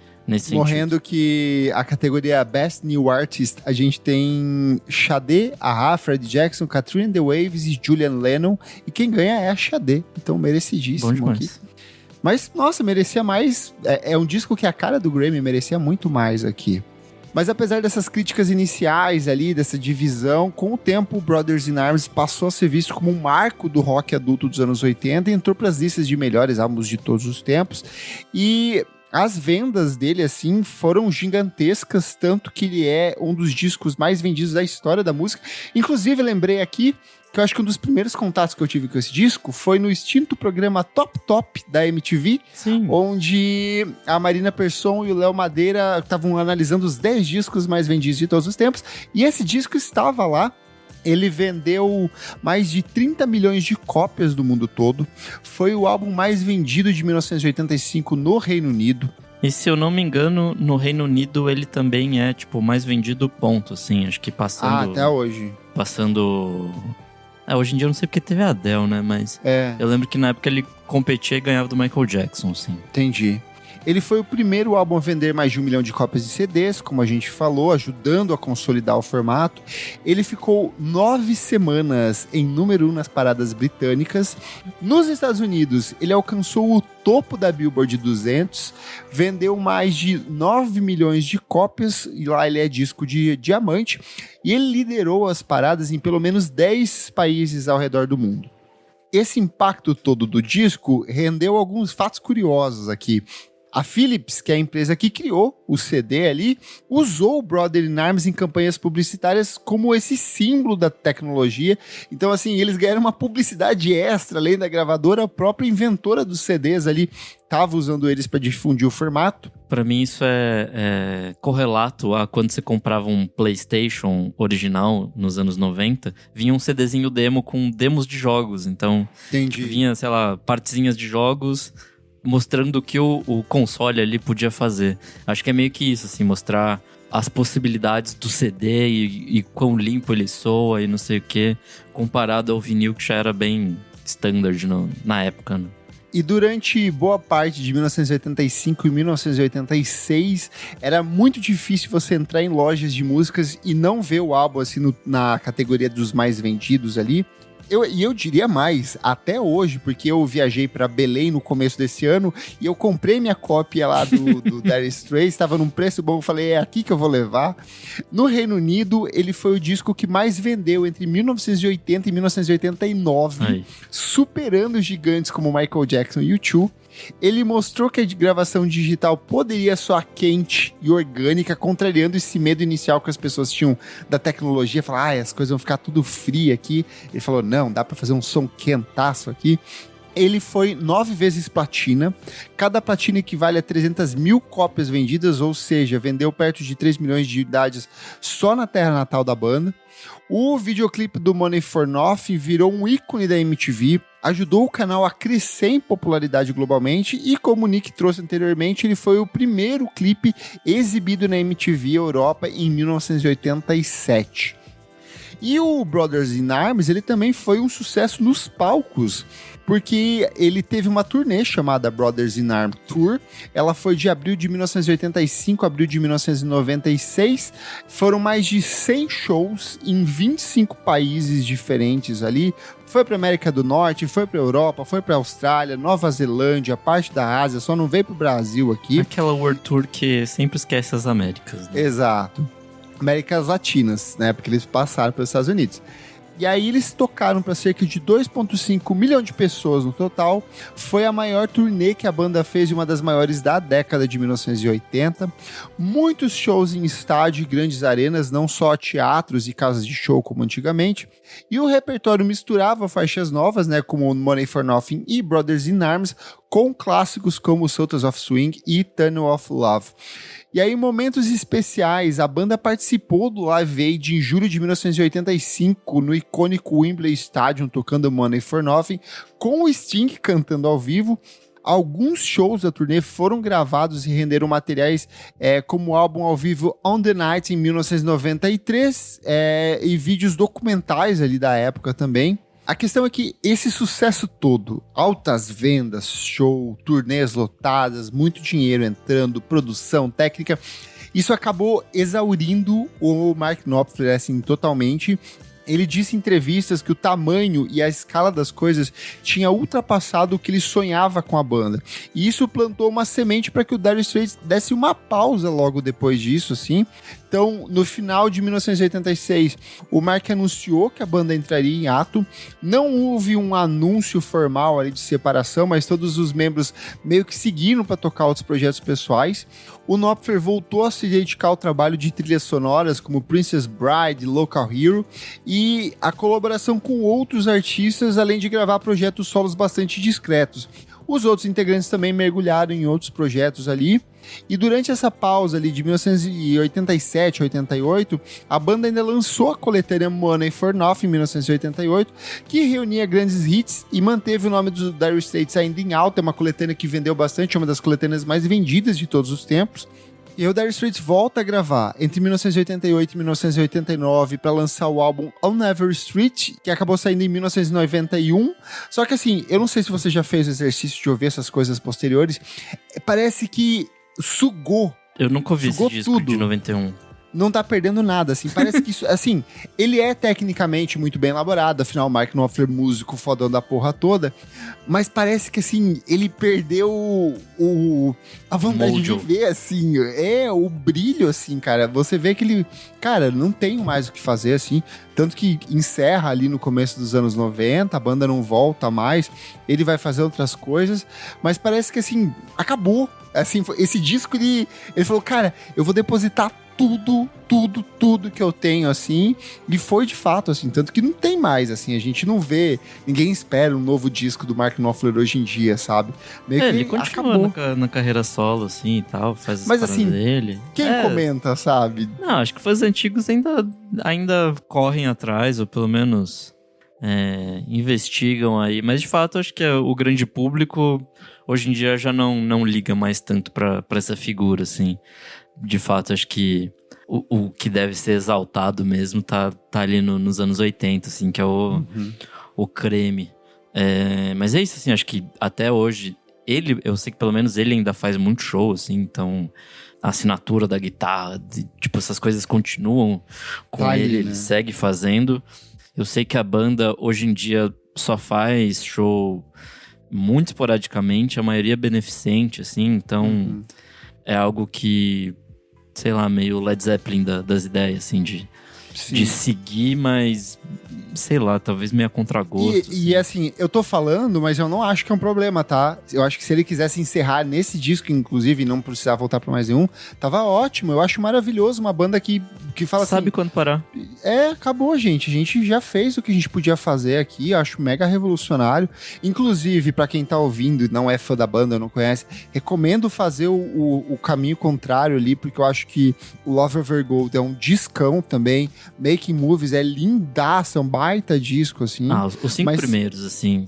Speaker 1: morrendo sentido. Que a categoria Best New Artist, a gente tem Sade, A.Ha, Freddie Jackson, Katrina and the Waves e Julian Lennon. E quem ganha é a Sade. Então, merecidíssimo aqui. Mas, nossa, merecia mais. É um disco que a cara do Grammy merecia muito mais aqui. Mas apesar dessas críticas iniciais ali, dessa divisão, com o tempo o Brothers in Arms passou a ser visto como um marco do rock adulto dos anos 80 e entrou para as listas de melhores álbuns de todos os tempos. E as vendas dele, assim, foram gigantescas, tanto que ele é um dos discos mais vendidos da história da música. Inclusive, lembrei aqui que eu acho que um dos primeiros contatos que eu tive com esse disco foi no extinto programa Top Top da MTV,
Speaker 2: Sim.
Speaker 1: Onde a Marina Persson e o Léo Madeira estavam analisando os 10 discos mais vendidos de todos os tempos, e esse disco estava lá. Ele vendeu mais de 30 milhões de cópias do mundo todo. Foi o álbum mais vendido de 1985 no Reino Unido.
Speaker 2: E se eu não me engano, no Reino Unido ele também é, tipo, mais vendido ponto, assim. Acho que passando...
Speaker 1: até hoje.
Speaker 2: Passando... hoje em dia eu não sei porque teve a Adele, né? Mas eu lembro que na época ele competia e ganhava do Michael Jackson, assim.
Speaker 1: Entendi. Ele foi o primeiro álbum a vender mais de 1 milhão de cópias de CDs, como a gente falou, ajudando a consolidar o formato. Ele ficou 9 semanas em número 1 nas paradas britânicas. Nos Estados Unidos, ele alcançou o topo da Billboard 200, vendeu mais de 9 milhões de cópias, e lá ele é disco de diamante, e ele liderou as paradas em pelo menos 10 países ao redor do mundo. Esse impacto todo do disco rendeu alguns fatos curiosos aqui. A Philips, que é a empresa que criou o CD ali, usou o Brothers in Arms em campanhas publicitárias como esse símbolo da tecnologia. Então, assim, eles ganharam uma publicidade extra, além da gravadora, a própria inventora dos CDs ali estava usando eles para difundir o formato.
Speaker 2: Pra mim isso é correlato a quando você comprava um PlayStation original nos anos 90, vinha um CDzinho demo com demos de jogos. Então, vinha, sei lá, partezinhas de jogos mostrando o que o console ali podia fazer. Acho que é meio que isso, assim, mostrar as possibilidades do CD e quão limpo ele soa e não sei o que, comparado ao vinil que já era bem standard na época, né?
Speaker 1: E durante boa parte de 1985 e 1986, era muito difícil você entrar em lojas de músicas e não ver o álbum assim na categoria dos mais vendidos ali. Eu diria mais, até hoje, porque eu viajei para Belém no começo desse ano e eu comprei minha cópia lá do Dire Straits, estava num preço bom, eu falei, é aqui que eu vou levar. No Reino Unido, ele foi o disco que mais vendeu entre 1980 e 1989, superando gigantes como Michael Jackson e U2. Ele mostrou que a gravação digital poderia soar quente e orgânica, contrariando esse medo inicial que as pessoas tinham da tecnologia, falar, as coisas vão ficar tudo frio aqui. Ele falou, não, dá pra fazer um som quentaço aqui. Ele foi 9 vezes platina, cada platina equivale a 300 mil cópias vendidas, ou seja, vendeu perto de 3 milhões de unidades só na terra natal da banda. O videoclipe do Money for Nothing virou um ícone da MTV, ajudou o canal a crescer em popularidade globalmente e, como o Nick trouxe anteriormente, ele foi o primeiro clipe exibido na MTV Europa em 1987. E o Brothers in Arms, ele também foi um sucesso nos palcos, porque ele teve uma turnê chamada Brothers in Arms Tour. Ela foi de abril de 1985 a abril de 1996. Foram mais de 100 shows em 25 países diferentes ali. Foi para América do Norte, foi para Europa, foi para Austrália, Nova Zelândia, parte da Ásia, só não veio pro Brasil aqui.
Speaker 2: Aquela World Tour que sempre esquece as Américas, né?
Speaker 1: Exato. Américas Latinas, né? Porque eles passaram pelos Estados Unidos. E aí eles tocaram para cerca de 2,5 milhões de pessoas no total. Foi a maior turnê que a banda fez e uma das maiores da década de 1980. Muitos shows em estádio e grandes arenas, não só teatros e casas de show como antigamente. E o repertório misturava faixas novas, né, como Money for Nothing e Brothers in Arms, com clássicos como Sultans of Swing e Tunnel of Love. E aí, em momentos especiais, a banda participou do Live Aid em julho de 1985, no icônico Wembley Stadium, tocando Money for Nothing, com o Sting cantando ao vivo. Alguns shows da turnê foram gravados e renderam materiais como o álbum ao vivo On The Night, em 1993, e vídeos documentais ali da época também. A questão é que esse sucesso todo, altas vendas, show, turnês lotadas, muito dinheiro entrando, produção, técnica, isso acabou exaurindo o Mark Knopfler, assim, totalmente. Ele disse em entrevistas que o tamanho e a escala das coisas tinha ultrapassado o que ele sonhava com a banda. E isso plantou uma semente para que o Dire Straits desse uma pausa logo depois disso, assim. Então, no final de 1986, o Mark anunciou que a banda entraria em ato. Não houve um anúncio formal ali de separação, mas todos os membros meio que seguiram para tocar outros projetos pessoais. O Knopfler voltou a se dedicar ao trabalho de trilhas sonoras como Princess Bride, Local Hero e a colaboração com outros artistas, além de gravar projetos solos bastante discretos. Os outros integrantes também mergulharam em outros projetos ali. E durante essa pausa ali de 1987, 88, a banda ainda lançou a coletânea Money for Nothing em 1988, que reunia grandes hits e manteve o nome do Dire Straits ainda em alta. É uma coletânea que vendeu bastante, é uma das coletâneas mais vendidas de todos os tempos. E o Dire Straits volta a gravar entre 1988 e 1989 para lançar o álbum On Every Street, que acabou saindo em 1991. Só que assim, eu não sei se você já fez o exercício de ouvir essas coisas posteriores, parece que sugou.
Speaker 2: Eu nunca ouvi esse disco de 91.
Speaker 1: Não tá perdendo nada, assim, parece que isso, assim, ele é tecnicamente muito bem elaborado, afinal o Mark Knopfler, músico fodão da porra toda, mas parece que, assim, ele perdeu a vontade de ver, assim, o brilho, assim, cara, você vê que ele, cara, não tem mais o que fazer, assim, tanto que encerra ali no começo dos anos 90, a banda não volta mais, ele vai fazer outras coisas, mas parece que, assim, acabou, assim, esse disco, ele falou, cara, eu vou depositar tudo que eu tenho, assim, e foi de fato, assim, tanto que não tem mais, assim, a gente não vê, ninguém espera um novo disco do Mark Knopfler hoje em dia, sabe? Meio que
Speaker 2: ele continua na carreira solo, assim, e tal, faz as paradas assim, dele.
Speaker 1: Quem comenta, sabe?
Speaker 2: Não, acho que fãs antigos ainda correm atrás, ou pelo menos investigam aí, mas de fato acho que o grande público hoje em dia já não liga mais tanto pra essa figura, assim. De fato, acho que o que deve ser exaltado mesmo tá ali nos anos 80, assim, que é o creme. Mas é isso, assim, acho que até hoje, eu sei que pelo menos ele ainda faz muito show, assim, então a assinatura da guitarra, tipo, essas coisas continuam com ele, né? Ele segue fazendo. Eu sei que a banda hoje em dia só faz show muito esporadicamente, a maioria beneficente, assim, então é algo que, sei lá, meio Led Zeppelin das ideias, assim, de seguir, mas, sei lá, talvez meio a contragosto.
Speaker 1: E assim, eu tô falando, mas eu não acho que é um problema, tá? Eu acho que se ele quisesse encerrar nesse disco, inclusive, e não precisar voltar pra mais nenhum, tava ótimo. Eu acho maravilhoso uma banda que fala
Speaker 2: sabe quando parar.
Speaker 1: Acabou, gente. A gente já fez o que a gente podia fazer aqui. Eu acho mega revolucionário. Inclusive, pra quem tá ouvindo e não é fã da banda, não conhece, recomendo fazer o caminho contrário ali, porque eu acho que o Love Over Gold é um discão também. Making Movies é lindaça, é um baita disco, assim.
Speaker 2: Os 5 primeiros, assim,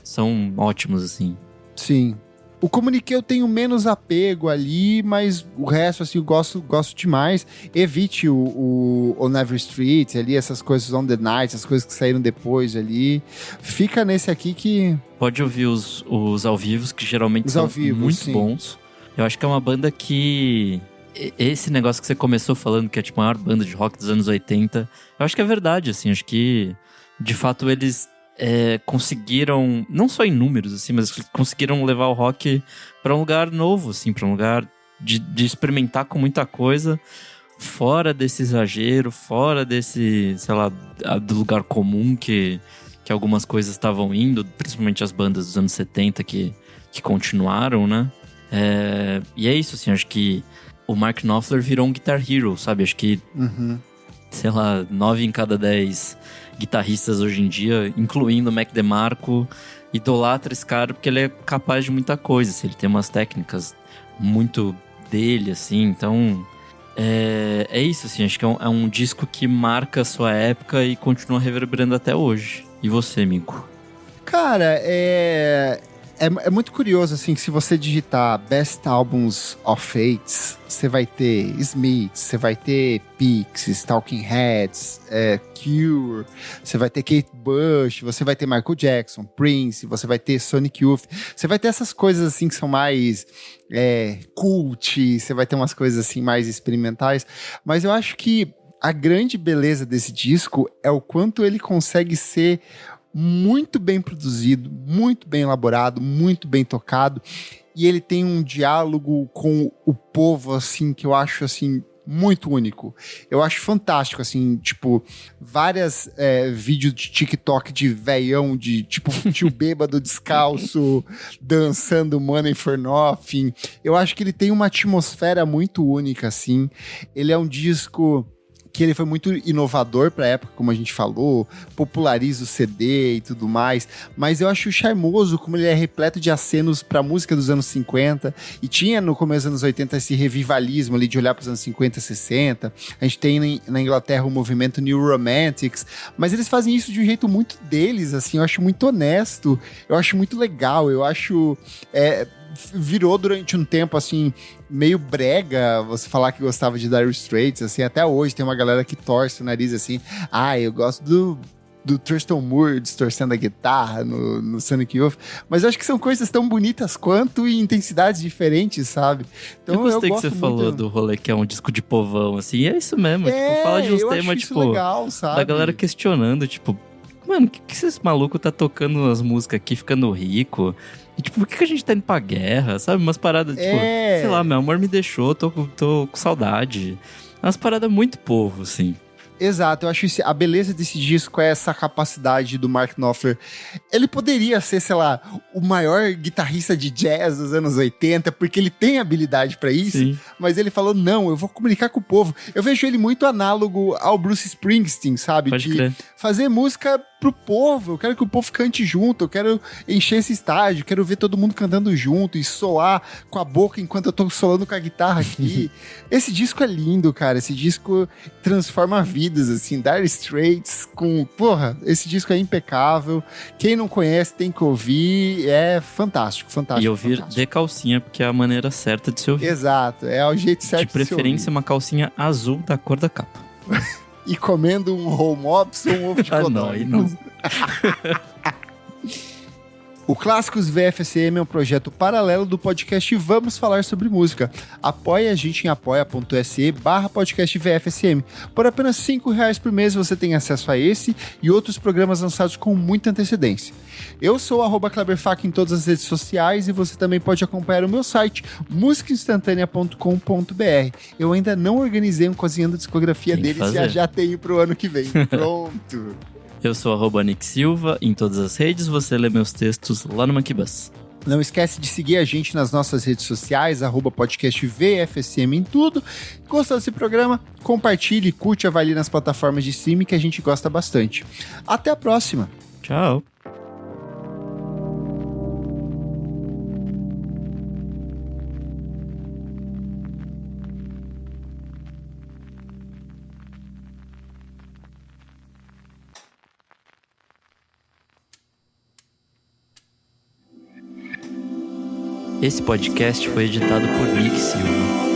Speaker 2: são ótimos, assim.
Speaker 1: Sim. O Communique eu tenho menos apego ali, mas o resto, assim, eu gosto demais. Evite o On Every Street ali, essas coisas On The Night, essas coisas que saíram depois ali. Fica nesse aqui que...
Speaker 2: Pode ouvir os ao vivos, que geralmente são muito bons. Eu acho que é uma banda que... Esse negócio que você começou falando, que é tipo a maior banda de rock dos anos 80, eu acho que é verdade, assim, acho que de fato eles conseguiram, não só em números, assim, mas conseguiram levar o rock pra um lugar novo, assim, pra um lugar de experimentar com muita coisa, fora desse exagero, fora desse, sei lá, do lugar comum que algumas coisas estavam indo, principalmente as bandas dos anos 70 que continuaram, né? E é isso, assim, acho que o Mark Knopfler virou um Guitar Hero, sabe? Acho que, sei lá, 9 em cada 10 guitarristas hoje em dia, incluindo o Mac DeMarco, idolatra esse cara porque ele é capaz de muita coisa, assim, ele tem umas técnicas muito dele, assim, então... É isso, assim, acho que é um disco que marca a sua época e continua reverberando até hoje. E você, Mico?
Speaker 1: Cara, É muito curioso, assim, que se você digitar Best Albums of Fates, você vai ter Smiths, você vai ter Pixies, Talking Heads, Cure, você vai ter Kate Bush, você vai ter Michael Jackson, Prince, você vai ter Sonic Youth, você vai ter essas coisas, assim, que são mais cult, você vai ter umas coisas, assim, mais experimentais, mas eu acho que a grande beleza desse disco é o quanto ele consegue ser muito bem produzido, muito bem elaborado, muito bem tocado, e ele tem um diálogo com o povo, assim, que eu acho, assim, muito único. Eu acho fantástico, assim, tipo, várias vídeos de TikTok de veião, de, tipo, tio bêbado descalço, dançando Money for Nothing. Eu acho que ele tem uma atmosfera muito única, assim. Ele é um disco que ele foi muito inovador pra época, como a gente falou, populariza o CD e tudo mais, mas eu acho charmoso como ele é repleto de acenos pra música dos anos 50, e tinha no começo dos anos 80 esse revivalismo ali de olhar pros anos 50, 60, a gente tem na Inglaterra o movimento New Romantics, mas eles fazem isso de um jeito muito deles, assim, eu acho muito honesto, eu acho muito legal, eu acho... virou durante um tempo, assim, meio brega você falar que gostava de Dire Straits, assim, até hoje tem uma galera que torce o nariz, assim, eu gosto do Thurston Moore distorcendo a guitarra no Sonic Youth, mas eu acho que são coisas tão bonitas quanto e intensidades diferentes, sabe?
Speaker 2: Então, eu gostei que você falou do rolê que é um disco de povão, assim, e é isso mesmo, tipo, fala de uns temas, tipo,
Speaker 1: legal, sabe?
Speaker 2: Da galera questionando, tipo, mano, que esse maluco tá tocando as músicas aqui, ficando rico? E, tipo, por que a gente tá indo pra guerra, sabe? Umas paradas, tipo, sei lá, meu amor me deixou, tô com saudade. Umas paradas muito povo, assim.
Speaker 1: Exato, eu acho a beleza desse disco é essa capacidade do Mark Knopfler. Ele poderia ser, sei lá, o maior guitarrista de jazz dos anos 80, porque ele tem habilidade pra isso, sim, mas ele falou, não, eu vou comunicar com o povo. Eu vejo ele muito análogo ao Bruce Springsteen, sabe?
Speaker 2: Pode crer.
Speaker 1: Fazer música pro povo, eu quero que o povo cante junto, eu quero encher esse estádio, quero ver todo mundo cantando junto e soar com a boca enquanto eu tô solando com a guitarra aqui. Esse disco é lindo, cara, esse disco transforma vidas, assim, Dire Straits porra, esse disco é impecável, quem não conhece tem que ouvir, é fantástico, fantástico.
Speaker 2: E ouvir
Speaker 1: fantástico.
Speaker 2: De calcinha, porque é a maneira certa de se ouvir.
Speaker 1: Exato, é o jeito certo
Speaker 2: de preferência uma calcinha azul da cor da capa.
Speaker 1: E comendo um home office ou um ovo de codorna.
Speaker 2: Não.
Speaker 1: O Clássicos VFSM é um projeto paralelo do podcast Vamos Falar Sobre Música. Apoie a gente em apoia.se/podcast VFSM. Por apenas R$5 por mês você tem acesso a esse e outros programas lançados com muita antecedência. Eu sou @KleberFac em todas as redes sociais e você também pode acompanhar o meu site musicainstantanea.com.br. Eu ainda não organizei um cozinhando discografia deles e já tenho pro ano que vem. Pronto!
Speaker 2: Eu sou @Nick Silva em todas as redes, você lê meus textos lá no Monkey Bus.
Speaker 1: Não esquece de seguir a gente nas nossas redes sociais, @podcast VFSM em tudo. Gostou desse programa? Compartilhe, curte, avalie nas plataformas de streaming que a gente gosta bastante. Até a próxima!
Speaker 2: Tchau! Esse podcast foi editado por Nick Silva.